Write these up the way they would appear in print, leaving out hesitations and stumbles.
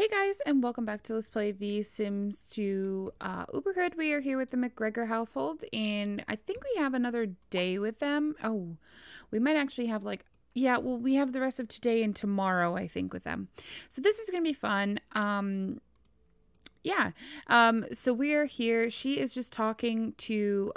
Hey guys, and welcome back to Let's Play The Sims 2 Uberhood. We are here with the McGreggor household, and I think we have another day with them. Oh, we might actually have we have the rest of today and tomorrow, I think, with them. So this is going to be fun. So we are here. She is just talking to,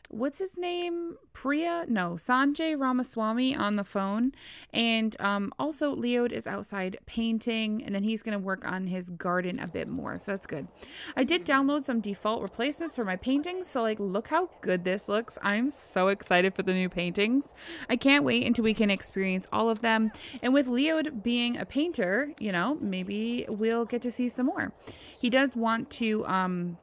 what's his name? Sanjay Ramaswamy on the phone. And also Leod is outside painting, and then he's going to work on his garden a bit more. So that's good. I did download some default replacements for my paintings. So look how good this looks. I'm so excited for the new paintings. I can't wait until we can experience all of them. And with Leod being a painter, you know, maybe we'll get to see some more. He does want to,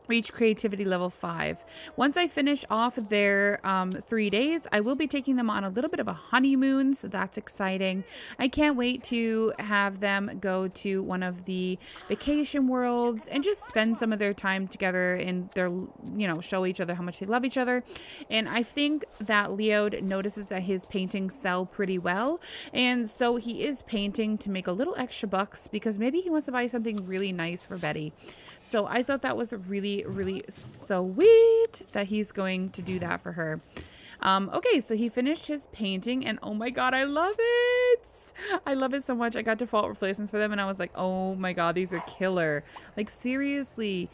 reach creativity level 5. Once I finish off their 3 days, I will be taking them on a little bit of a honeymoon, so that's exciting. I can't wait to have them go to one of the vacation worlds and just spend some of their time together and their, you know, show each other how much they love each other. And I think that Leod notices that his paintings sell pretty well, and so he is painting to make a little extra bucks because maybe he wants to buy something really nice for Betty. So I thought that was really sweet that he's going to do that for her. Okay, so he finished his painting, and oh my god, I love it. I love it so much. I got default replacements for them, and I was like, oh my god, these are killer. Like, seriously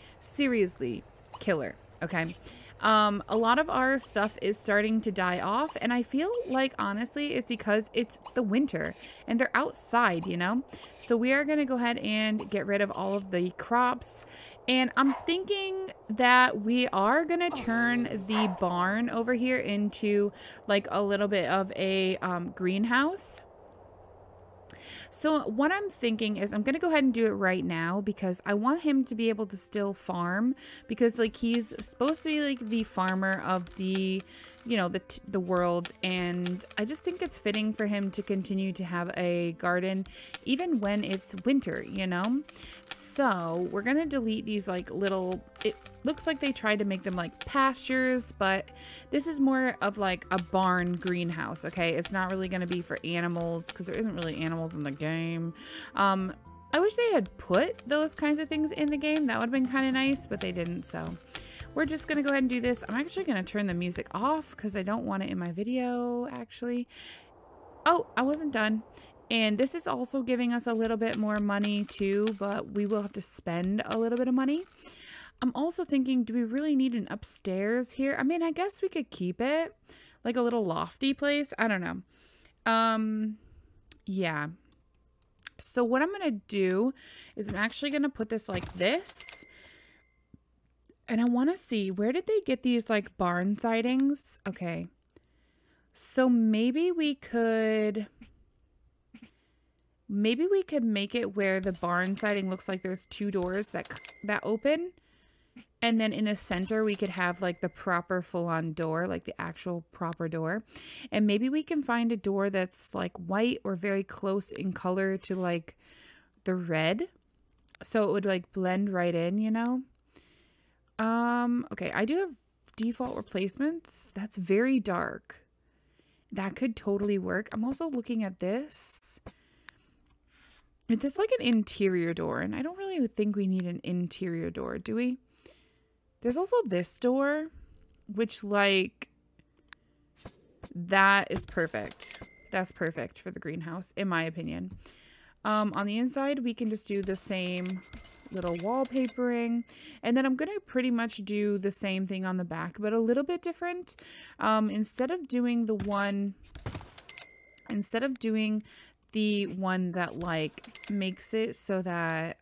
killer. Okay. A lot of our stuff is starting to die off, and I feel like, honestly, it's because it's the winter and they're outside, you know? So we are going to go ahead and get rid of all of the crops, and I'm thinking that we are going to turn the barn over here into like a little bit of a greenhouse. So what I'm thinking is I'm going to go ahead and do it right now because I want him to be able to still farm, because like he's supposed to be like the farmer of the, you know, the world, and I just think it's fitting for him to continue to have a garden even when it's winter, you know? So we're going to delete these like little, it looks like they tried to make them like pastures, but this is more of like a barn greenhouse, okay? It's not really going to be for animals because there isn't really animals in the game. I wish they had put those kinds of things in the game. That would have been kind of nice, but they didn't, so we're just going to go ahead and do this. I'm actually going to turn the music off because I don't want it in my video, actually. Oh, I wasn't done. And this is also giving us a little bit more money too, but we will have to spend a little bit of money. I'm also thinking, do we really need an upstairs here? I mean, I guess we could keep it like a little lofty place. I don't know. Yeah. So what I'm going to do is I'm actually going to put this like this. And I want to see, where did they get these like barn sidings? Okay. So maybe we could make it where the barn siding looks like there's 2 doors that open. And then in the center, we could have like the proper full-on door, like the actual proper door. And maybe we can find a door that's like white or very close in color to like the red. So it would like blend right in, you know? Okay, I do have default replacements. That's very dark. That could totally work. I'm also looking at this. It's just like an interior door, and I don't really think we need an interior door, do we? There's also this door, which like, that is perfect. That's perfect for the greenhouse, in my opinion. On the inside, we can just do the same little wallpapering, and then I'm going to pretty much do the same thing on the back, but a little bit different. Instead of doing the one that like makes it so that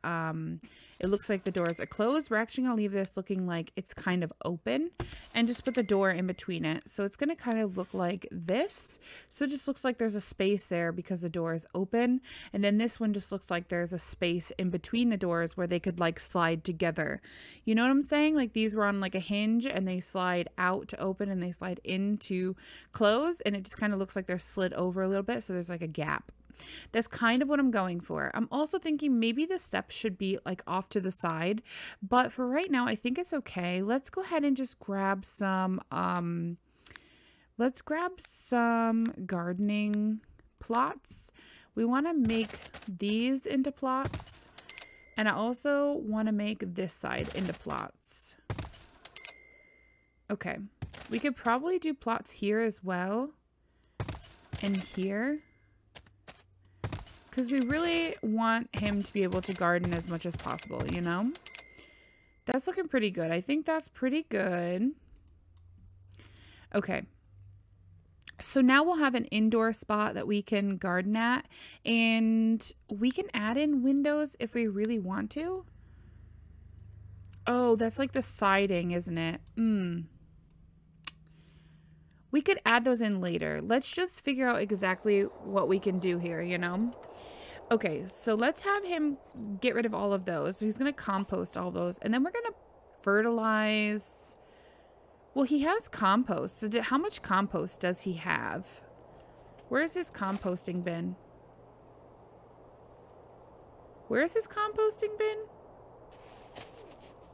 it looks like the doors are closed, we're actually going to leave this looking like it's kind of open and just put the door in between it. So it's going to kind of look like this. So it just looks like there's a space there because the door is open. And then this one just looks like there's a space in between the doors where they could like slide together. You know what I'm saying? Like these were on like a hinge and they slide out to open and they slide in to close. And it just kind of looks like they're slid over a little bit. So there's like a gap. That's kind of what I'm going for. I'm also thinking maybe the steps should be like off to the side, but for right now, I think it's okay. Let's go ahead and just grab some, gardening plots. We want to make these into plots. And I also want to make this side into plots. Okay. We could probably do plots here as well. And here. Because we really want him to be able to garden as much as possible, you know? That's looking pretty good. I think that's pretty good. Okay. So now we'll have an indoor spot that we can garden at. And we can add in windows if we really want to. Oh, that's like the siding, isn't it? We could add those in later. Let's just figure out exactly what we can do here, you know? Okay, so let's have him get rid of all of those. So he's going to compost all those. And then we're going to fertilize. Well, he has compost. So how much compost does he have? Where is his composting bin? Where is his composting bin?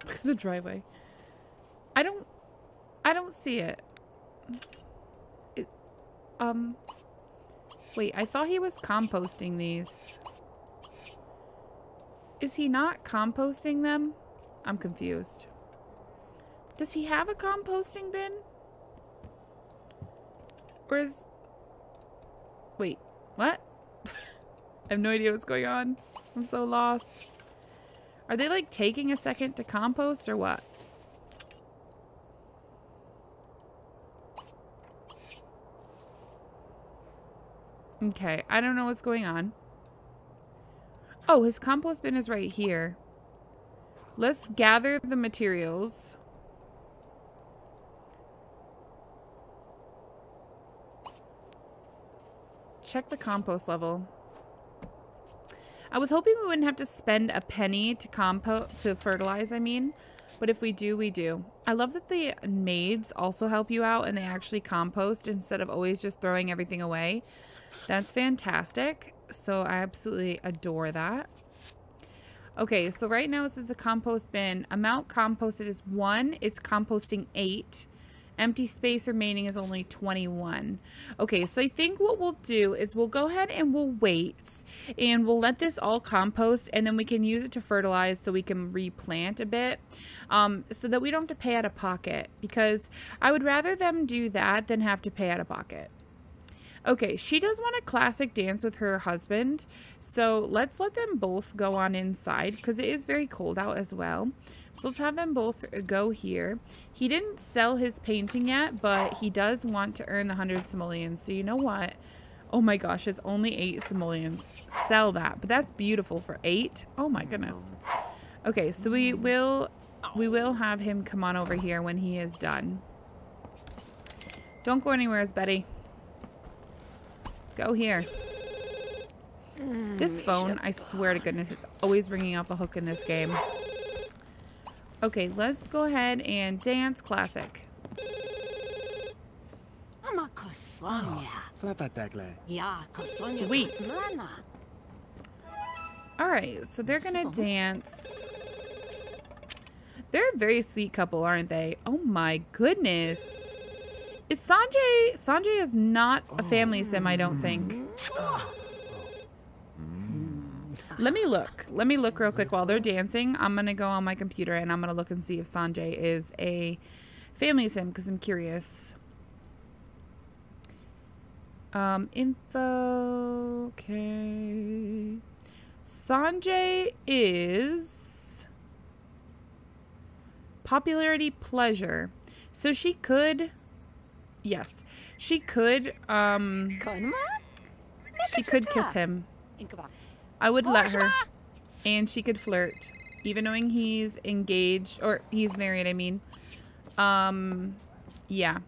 Look at the driveway. I don't see it. Wait, I thought he was composting these. Is he not composting them? I'm confused. Does he have a composting bin? Or is... Wait, what? I have no idea what's going on. I'm so lost. Are they like taking a second to compost or what? Okay, I don't know what's going on. Oh, his compost bin is right here. Let's gather the materials. Check the compost level. I was hoping we wouldn't have to spend a penny to fertilize, I mean. But if we do, we do. I love that the maids also help you out and they actually compost instead of always just throwing everything away. That's fantastic. So I absolutely adore that. Okay, so right now this is the compost bin. Amount composted is 1. It's composting 8. Empty space remaining is only 21. Okay, so I think what we'll do is we'll go ahead and we'll wait. And we'll let this all compost. And then we can use it to fertilize so we can replant a bit. So that we don't have to pay out of pocket. Because I would rather them do that than have to pay out of pocket. Okay, she does want a classic dance with her husband. So let's let them both go on inside because it is very cold out as well. So let's have them both go here. He didn't sell his painting yet, but he does want to earn the 100 simoleons. So you know what? Oh my gosh, it's only 8 simoleons. Sell that. But that's beautiful for 8. Oh my goodness. Okay, so we will have him come on over here when he is done. Don't go anywhere, Betty. Go here. This phone, I swear to goodness, it's always ringing off the hook in this game. Okay, let's go ahead and dance classic. Sweet. Alright, so they're gonna dance. They're a very sweet couple, aren't they? Oh my goodness. Is Sanjay... Sanjay is not a family sim, I don't think. Let me look. Let me look real quick while they're dancing. I'm going to go on my computer and I'm going to look and see if Sanjay is a family sim because I'm curious. Info. Okay. Sanjay is popularity pleasure. So she could... Yes, she could kiss him. I would let her. And she could flirt. Even knowing he's engaged, or he's married, I mean. Yeah.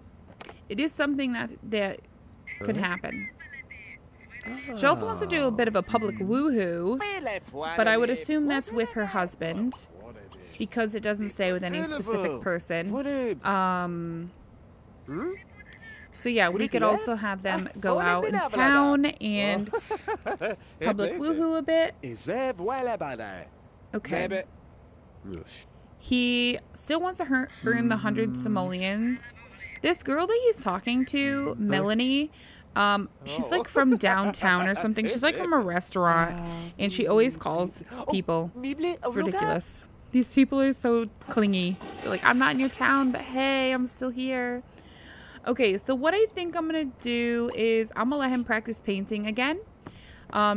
It is something that could happen. She also wants to do a bit of a public woohoo, but I would assume that's with her husband. Because it doesn't say with any specific person. So yeah, we could also have them go out in town and public woohoo a bit. Okay. He still wants to earn the 100 simoleons. This girl that he's talking to, Melanie, She's like from downtown or something. She's like from a restaurant, and she always calls people. It's ridiculous. These people are so clingy. They're like, I'm not in your town, but hey, I'm still here. Okay, so what I think I'm gonna do is I'm gonna let him practice painting again.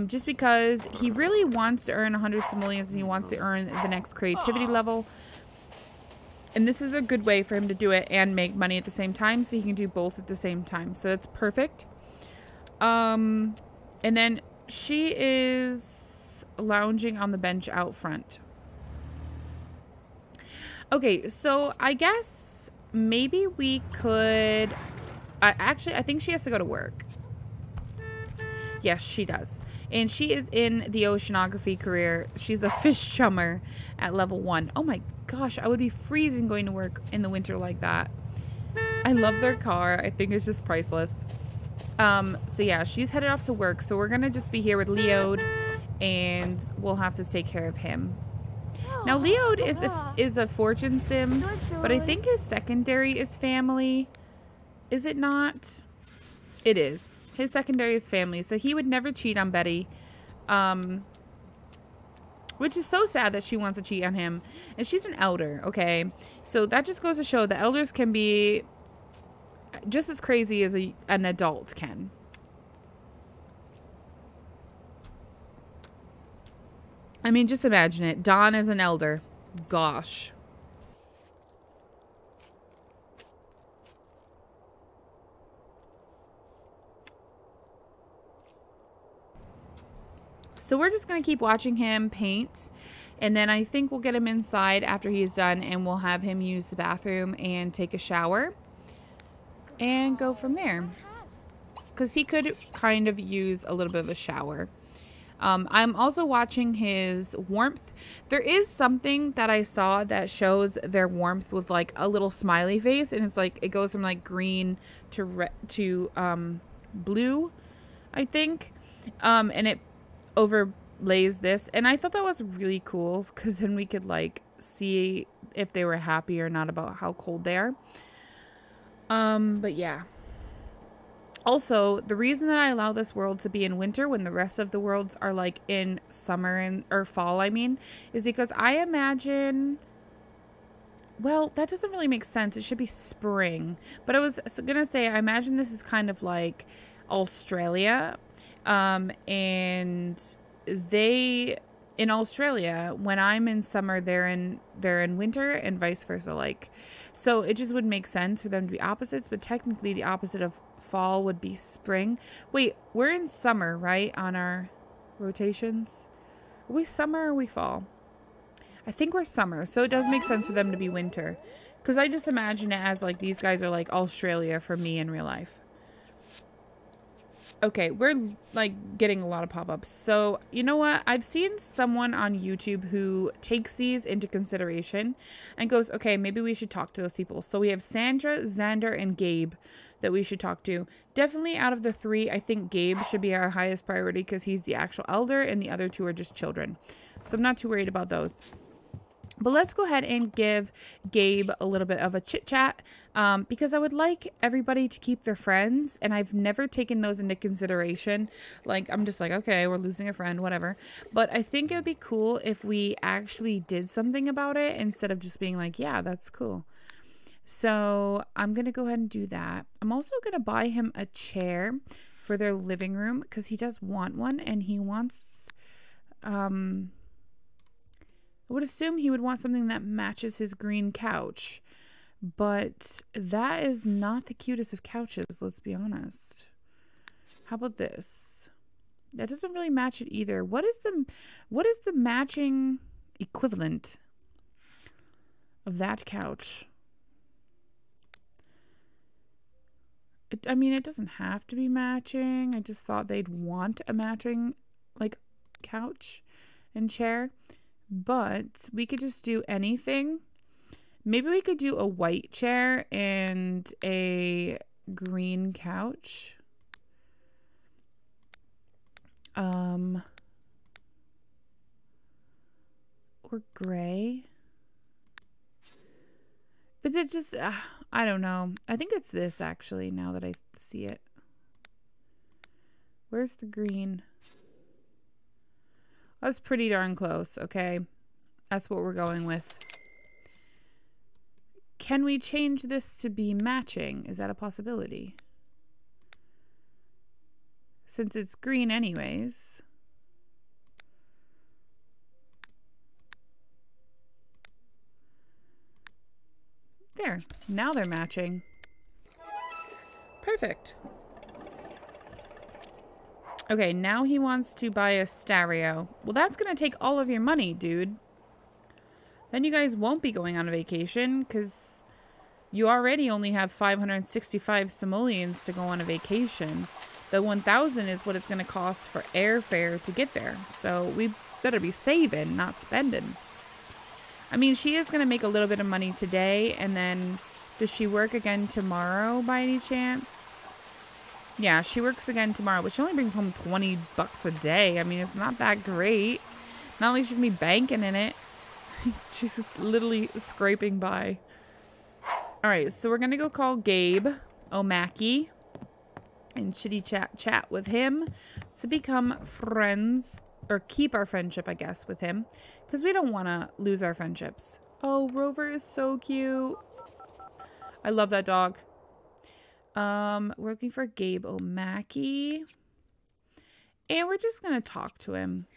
Just because he really wants to earn 100 simoleons and he wants to earn the next creativity level. And this is a good way for him to do it and make money at the same time, so he can do both at the same time. So that's perfect. And then she is lounging on the bench out front. Okay, so I guess maybe we could... actually, I think she has to go to work. Yes, she does. And she is in the oceanography career. She's a fish chummer at level 1. Oh my gosh, I would be freezing going to work in the winter like that. I love their car. I think it's just priceless. So yeah, she's headed off to work. So we're going to just be here with Leod, and we'll have to take care of him. Now, Leod is a fortune sim, but I think his secondary is family. Is it not? It is. His secondary is family, so he would never cheat on Betty. Which is so sad that she wants to cheat on him. And she's an elder, okay? So that just goes to show that elders can be just as crazy as an adult can. I mean, just imagine it. Don is an elder. Gosh. So we're just going to keep watching him paint. And then I think we'll get him inside after he's done. And we'll have him use the bathroom and take a shower. And go from there. Because he could kind of use a little bit of a shower. I'm also watching his warmth. There is something that I saw that shows their warmth with like a little smiley face. And it's like it goes from like green to blue, I think. And it overlays this, and I thought that was really cool because then we could like see if they were happy or not about how cold they are. But yeah. Also, the reason that I allow this world to be in winter when the rest of the worlds are like in summer or fall, I mean, is because I imagine, well, that doesn't really make sense. It should be spring. But I was gonna say, I imagine this is kind of like Australia. And they in Australia, when I'm in summer, they're in winter, and vice versa. Like, so it just would make sense for them to be opposites, but technically the opposite of fall would be spring. Wait, we're in summer, right? On our rotations. Are we summer or are we fall? I think we're summer, so it does make sense for them to be winter. Because I just imagine it as like these guys are like Australia for me in real life. Okay, we're like getting a lot of pop-ups. So, you know what? I've seen someone on YouTube who takes these into consideration and goes, okay, maybe we should talk to those people. So we have Sandra, Xander, and Gabe that we should talk to. Definitely out of the three, I think Gabe should be our highest priority because he's the actual elder and the other two are just children. So I'm not too worried about those. But let's go ahead and give Gabe a little bit of a chit chat because I would like everybody to keep their friends, and I've never taken those into consideration. Like, I'm just like, okay, we're losing a friend, whatever. But I think it would be cool if we actually did something about it instead of just being like, yeah, that's cool. So I'm going to go ahead and do that. I'm also going to buy him a chair for their living room because he does want one, and he wants... I would assume he would want something that matches his green couch. But that is not the cutest of couches, let's be honest. How about this? That doesn't really match it either. What is the matching equivalent of that couch? I mean, it doesn't have to be matching. I just thought they'd want a matching, like, couch and chair. But we could just do anything. Maybe we could do a white chair and a green couch. Or gray. But it just, I don't know. I think it's this actually, now that I see it. Where's the green? That's pretty darn close, okay? That's what we're going with. Can we change this to be matching? Is that a possibility? Since it's green anyways. There. Now they're matching. Perfect. Okay, now he wants to buy a stereo. Well, that's going to take all of your money, dude. Then you guys won't be going on a vacation because you already only have 565 simoleons to go on a vacation. The 1,000 is what it's going to cost for airfare to get there. So we better be saving, not spending. I mean, she is going to make a little bit of money today. And then does she work again tomorrow by any chance? Yeah, she works again tomorrow, but she only brings home 20 bucks a day. I mean, it's not that great. Not like she can be banking in it. She's just literally scraping by. All right, so we're going to go call Gabe O'Mackey and chitty chat with him to become friends, or keep our friendship, I guess, with him, because we don't want to lose our friendships. Oh, Rover is so cute. I love that dog. We're looking for Gabe O'Mackey. And we're just going to talk to him.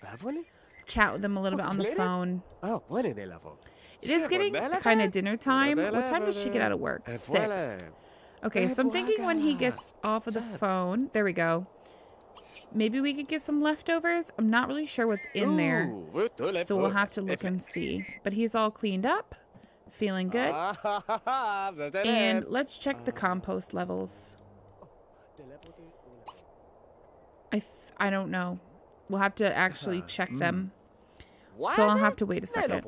Chat with him a little bit on the phone. It is getting kind of dinner time. What time does she get out of work? 6. Okay, so I'm thinking when he gets off of the phone. There we go. Maybe we could get some leftovers. I'm not really sure what's in there. So we'll have to look and see. But he's all cleaned up. Feeling good. And let's check the compost levels. I don't know. We'll have to actually check them. So I'll have to wait a second.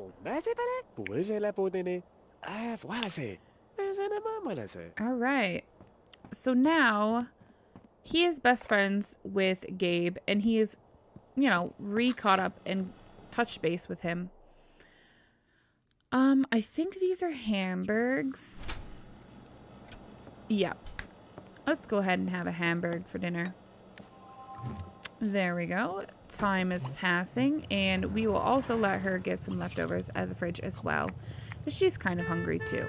All right. So now he is best friends with Gabe, and he is, you know, re-caught up and touched base with him. I think these are hamburgers. Yep. Let's go ahead and have a hamburger for dinner. There we go. Time is passing, and we will also let her get some leftovers out of the fridge as well. She's kind of hungry too.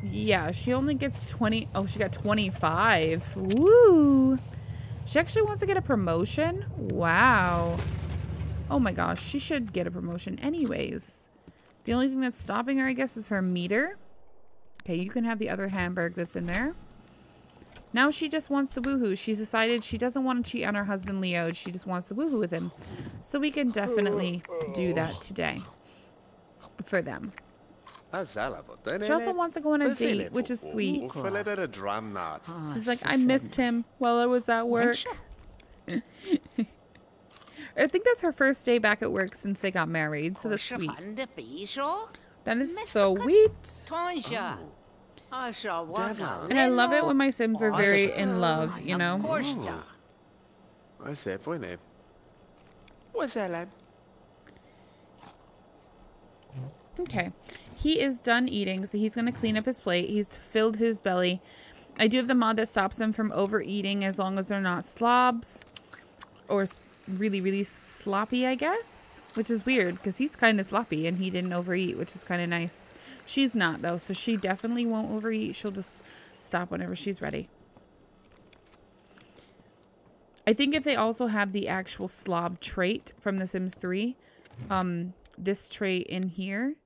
Yeah, she only gets 20. Oh, she got 25. Woo! She actually wants to get a promotion. Wow. Oh my gosh, she should get a promotion anyways. The only thing that's stopping her, I guess, is her meter. Okay, you can have the other hamburger that's in there. Now she just wants the woohoo. She's decided she doesn't want to cheat on her husband, Leo. She just wants the woohoo with him. So we can definitely do that today for them. She also wants to go on a date, which is sweet. She's like, I missed him while I was at work. I think that's her first day back at work since they got married, so that's sweet. That is so sweet. And I love it when my Sims are very in love, you know? Okay. He is done eating, so he's going to clean up his plate. He's filled his belly. I do have the mod that stops them from overeating as long as they're not slobs. Or really, really sloppy, I guess. Which is weird, because he's kind of sloppy and he didn't overeat, which is kind of nice. She's not, though, so she definitely won't overeat. She'll just stop whenever she's ready. I think if they also have the actual slob trait from The Sims 3, this trait in here,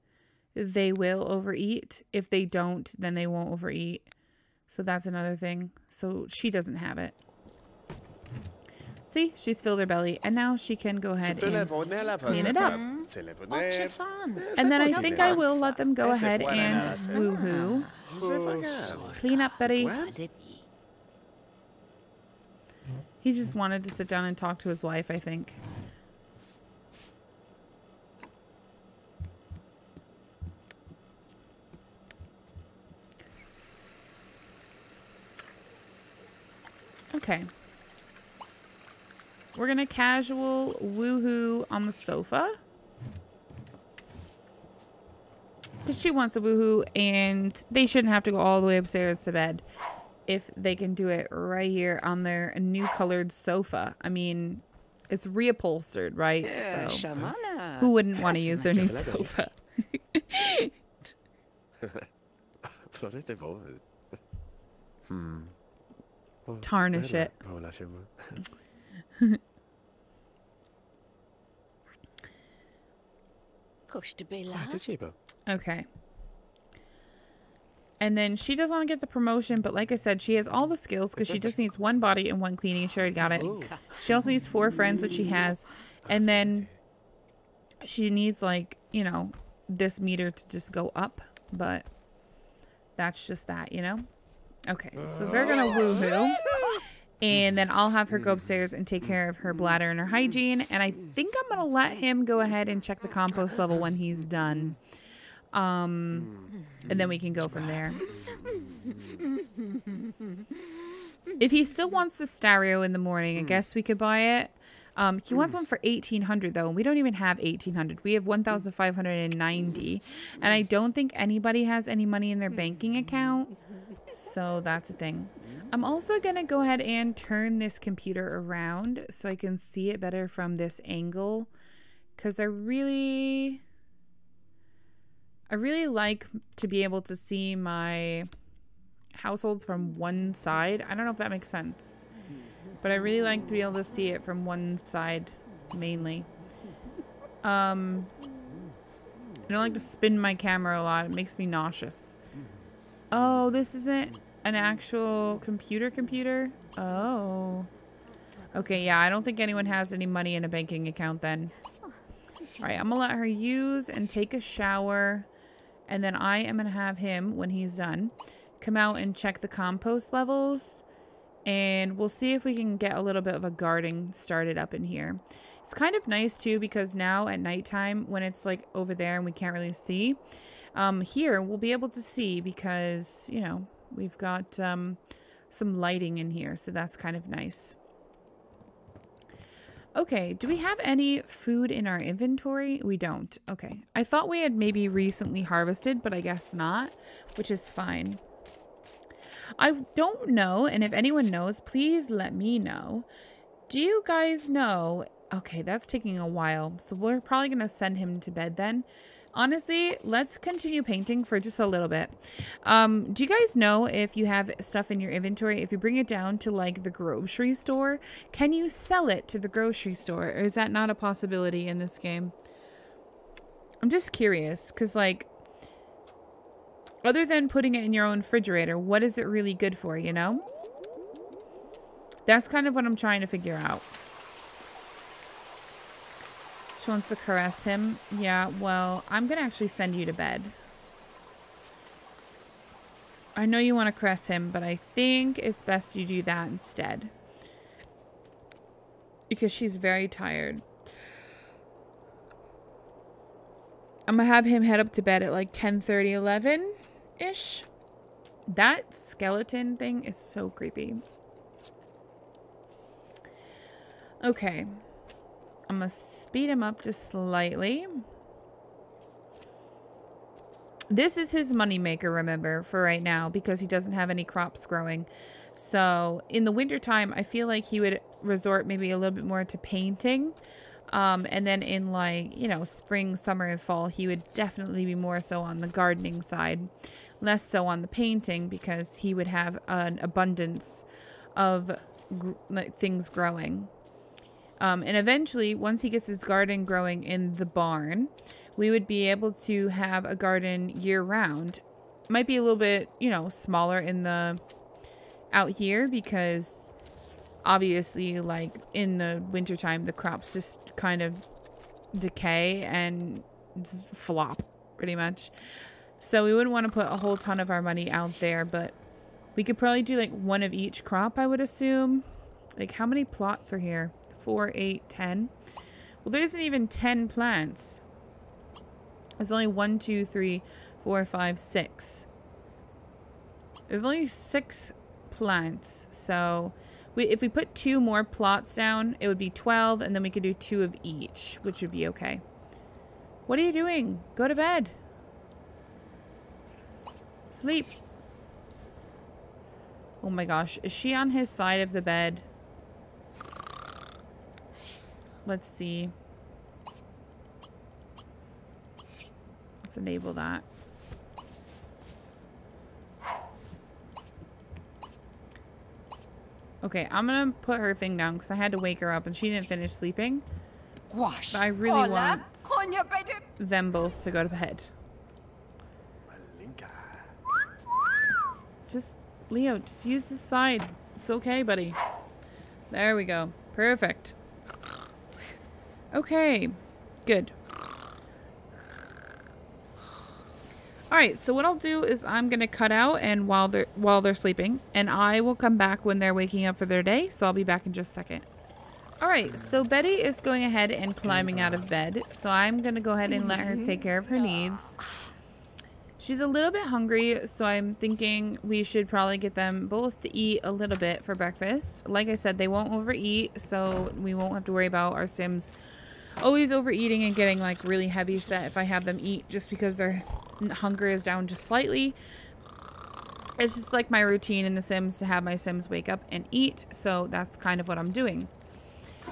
they will overeat. If they don't, then they won't overeat. So that's another thing. So she doesn't have it. See, she's filled her belly, and now she can go ahead and clean it up. And then I think I will let them go ahead and woohoo. Clean up, Betty. He just wanted to sit down and talk to his wife, I think. Okay. We're going to casual woohoo on the sofa. Because she wants a woohoo, and they shouldn't have to go all the way upstairs to bed. if they can do it right here on their new colored sofa. I mean, it's reupholstered, right? So who wouldn't want to use their new sofa? Tarnish it. Okay. And then she does want to get the promotion, but like I said, she has all the skills because she just needs 1 body and 1 cleaning. She already got it. She also needs 4 friends, which she has. And then she needs, like, you know, this meter to just go up. But that's just that, you know? Okay, so they're going to woohoo. And then I'll have her go upstairs and take care of her bladder and her hygiene. And I think I'm going to let him go ahead and check the compost level when he's done. And then we can go from there. If he still wants the stereo in the morning, I guess we could buy it. He wants one for 1,800 though, and we don't even have 1,800. We have 1,590, and I don't think anybody has any money in their banking account. So that's a thing. I'm also gonna go ahead and turn this computer around so I can see it better from this angle, because I really like to be able to see my households from one side. I don't know if that makes sense, but I really like to be able to see it from one side mainly. I don't like to spin my camera a lot. It makes me nauseous. Oh, this isn't an actual computer? Oh. Okay, yeah, I don't think anyone has any money in a banking account then. Alright, I'm gonna let her use and take a shower. And then I am gonna have him, when he's done, come out and check the compost levels. And we'll see if we can get a little bit of a garden started up in here. It's kind of nice too, because now at nighttime, when it's like over there and we can't really see, here we'll be able to see because, you know, we've got some lighting in here. So that's kind of nice. Okay, do we have any food in our inventory? We don't. Okay. I thought we had maybe recently harvested, but I guess not, which is fine. I don't know, and if anyone knows, please let me know. Do you guys know? Okay, that's taking a while, so we're probably going to send him to bed then. Honestly, let's continue painting for just a little bit. Do you guys know if you have stuff in your inventory, if you bring it down to like the grocery store, can you sell it to the grocery store? Or is that not a possibility in this game? I'm just curious, because like, other than putting it in your own refrigerator, what is it really good for, you know? That's kind of what I'm trying to figure out. She wants to caress him. Yeah, well, I'm going to actually send you to bed. I know you want to caress him, but I think it's best you do that instead. Because she's very tired. I'm going to have him head up to bed at like 10:30, 11-ish. That skeleton thing is so creepy. Okay. I'm going to speed him up just slightly. This is his moneymaker, remember, for right now, because he doesn't have any crops growing. So in the wintertime, I feel like he would resort maybe a little bit more to painting. And then in like, you know, spring, summer, and fall, he would definitely be more so on the gardening side. Less so on the painting, because he would have an abundance of things growing. And eventually, once he gets his garden growing in the barn, we would be able to have a garden year-round. Might be a little bit, you know, smaller in the out here, because obviously, like, in the wintertime, the crops just kind of decay and just flop, pretty much. So we wouldn't want to put a whole ton of our money out there, but we could probably do, like, one of each crop, I would assume. Like, how many plots are here? 4, 8, 10. Well, there isn't even 10 plants. There's only 1, 2, 3, 4, 5, 6. There's only 6 plants. So if we put 2 more plots down, it would be 12, and then we could do 2 of each, which would be okay. What are you doing? Go to bed. Sleep. Oh my gosh. Is she on his side of the bed? Let's see. Let's enable that. Okay, I'm gonna put her thing down because I had to wake her up and she didn't finish sleeping. But I really want them both to go to bed. Just, Leo, just use this side. It's okay, buddy. There we go. Perfect. Okay, good. Alright, so what I'll do is I'm gonna cut out and while they're sleeping, and I will come back when they're waking up for their day, so I'll be back in just a second. Alright, so Betty is going ahead and climbing out of bed, so I'm gonna go ahead and let her take care of her needs. She's a little bit hungry, so I'm thinking we should probably get them both to eat a little bit for breakfast. Like I said, they won't overeat, so we won't have to worry about our Sims always overeating and getting like really heavy set if I have them eat just because their hunger is down just slightly. It's just like my routine in The Sims to have my Sims wake up and eat, so that's kind of what I'm doing.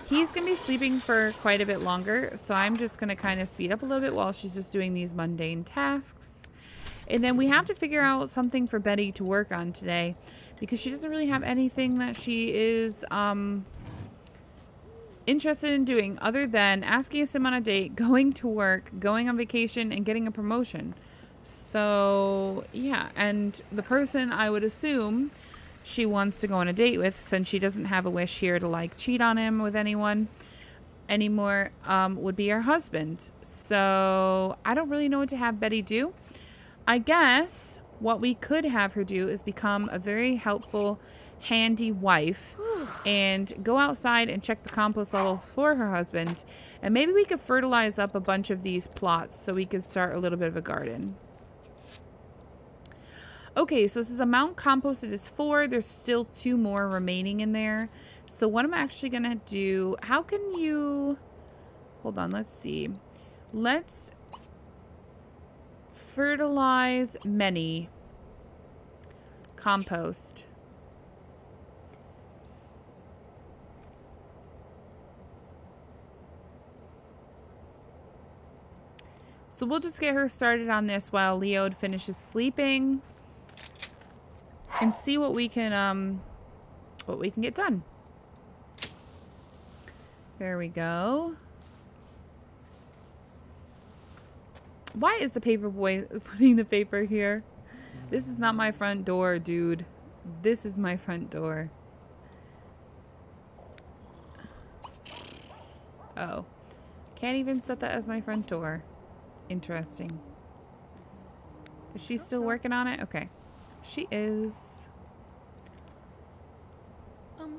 He's going to be sleeping for quite a bit longer, so I'm just going to kind of speed up a little bit while she's just doing these mundane tasks. And then we have to figure out something for Betty to work on today because she doesn't really have anything that she is interested in doing other than asking a Sim on a date, going to work, going on vacation, and getting a promotion. So, yeah. And the person I would assume she wants to go on a date with, since she doesn't have a wish here to, like, cheat on him with anyone anymore, would be her husband. So, I don't really know what to have Betty do. I guess what we could have her do is become a very helpful, handy wife and go outside and check the compost level for her husband, and maybe we could fertilize up a bunch of these plots so we could start a little bit of a garden. Okay, so this is amount composted is 4. There's still 2 more remaining in there. So what I'm actually gonna do, how can you, hold on, let's see, let's fertilize many compost. So we'll just get her started on this while Leo finishes sleeping and see what we can get done. There we go. Why is the paper boy putting the paper here? This is not my front door, dude. This is my front door. Oh. Can't even set that as my front door. Interesting. Is she still working on it? Okay. She is.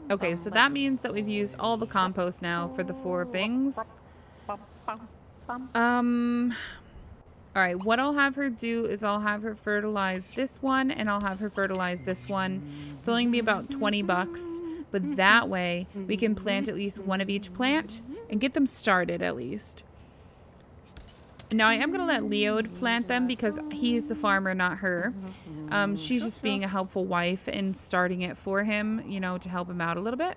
Okay, so that means that we've used all the compost now for the 4 things. Alright, what I'll have her do is I'll have her fertilize this one and I'll have her fertilize this one. It's only gonna be about 20 bucks, but that way we can plant at least one of each plant and get them started at least. Now I am going to let Leo plant them because he's the farmer, not her. She's just being a helpful wife and starting it for him, you know, to help him out a little bit.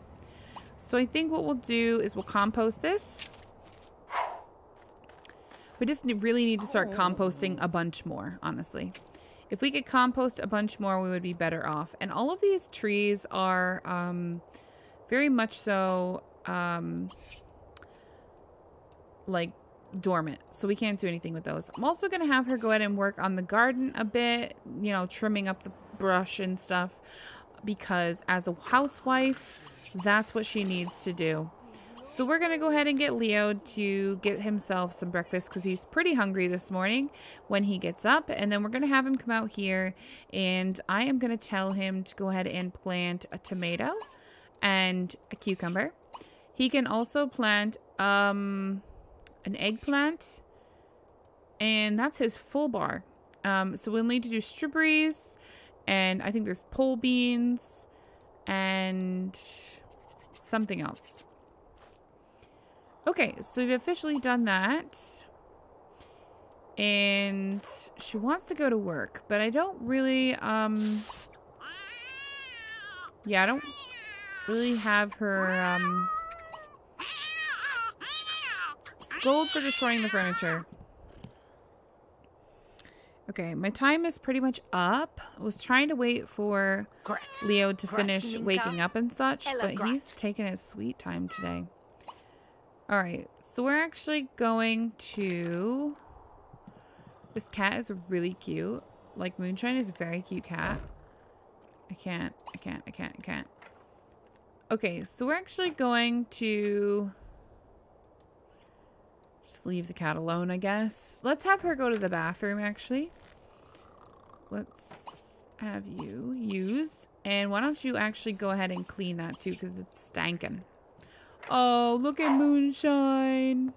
So I think what we'll do is we'll compost this. We just really need to start composting a bunch more, honestly. If we could compost a bunch more, we would be better off. And all of these trees are very much so like dormant, so we can't do anything with those. I'm also going to have her go ahead and work on the garden a bit, you know, trimming up the brush and stuff, because as a housewife, that's what she needs to do. So we're going to go ahead and get Leo to get himself some breakfast because he's pretty hungry this morning when he gets up, and then we're going to have him come out here and I am going to tell him to go ahead and plant a tomato and a cucumber. He can also plant an eggplant, and that's his full bar. So we'll need to do strawberries, and I think there's pole beans and something else. Okay, so we've officially done that, and she wants to go to work, but I don't really Yeah, I don't really have her scold for destroying the furniture. Okay, my time is pretty much up. I was trying to wait for Leo to finish waking up and such, but he's taking his sweet time today. Alright, so we're actually going to... This cat is really cute. Like, Moonshine is a very cute cat. I can't. Okay, so we're actually going to... just leave the cat alone, I guess. Let's have her go to the bathroom, actually. Let's have you use. And why don't you actually go ahead and clean that too, because it's stankin'. Oh, look at Moonshine.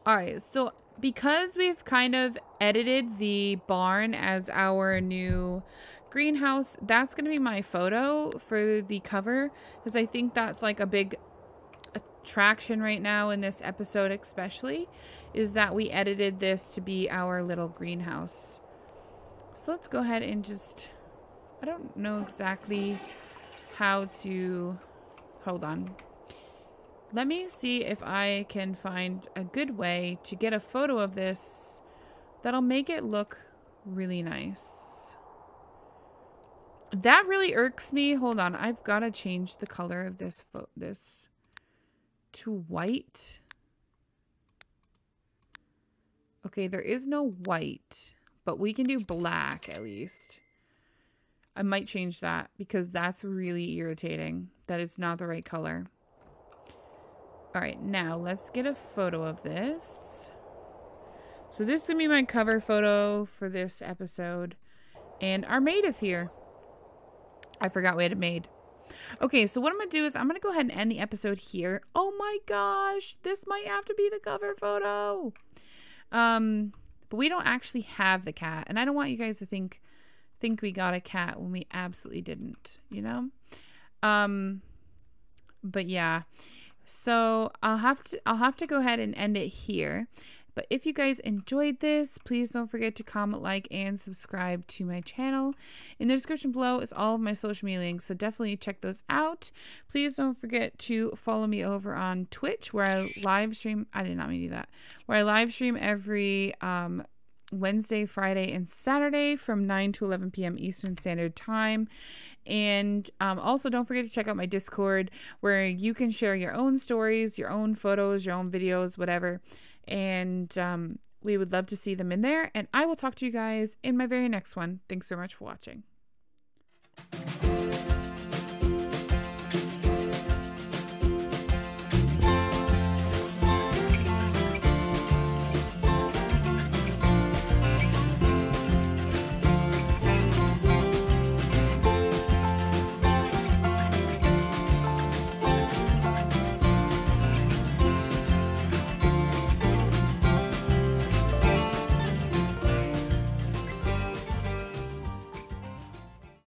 Alright, so because we've kind of edited the barn as our new greenhouse, that's going to be my photo for the cover, because I think that's like a big attraction right now in this episode especially, is that we edited this to be our little greenhouse. So let's go ahead and just, I don't know exactly how to, hold on. Let me see if I can find a good way to get a photo of this that'll make it look really nice. That really irks me. Hold on, I've got to change the color of this to white. Okay, there is no white, but we can do black at least. I might change that because that's really irritating that it's not the right color. All right, now let's get a photo of this. So this is gonna be my cover photo for this episode. And our maid is here. I forgot we had a maid. Okay, so what I'm gonna do is I'm gonna go ahead and end the episode here. Oh my gosh, this might have to be the cover photo. But we don't actually have the cat, and I don't want you guys to think we got a cat when we absolutely didn't, you know? But yeah. So I'll have to go ahead and end it here. But if you guys enjoyed this, please don't forget to comment, like, and subscribe to my channel. In the description below is all of my social media links, so definitely check those out. Please don't forget to follow me over on Twitch, where I live stream. I did not mean to do that. Where I live stream every Wednesday, Friday, and Saturday from 9 to 11 p.m. Eastern Standard Time. And also don't forget to check out my Discord, where you can share your own stories, your own photos, your own videos, whatever. And we would love to see them in there. And I will talk to you guys in my very next one. Thanks so much for watching.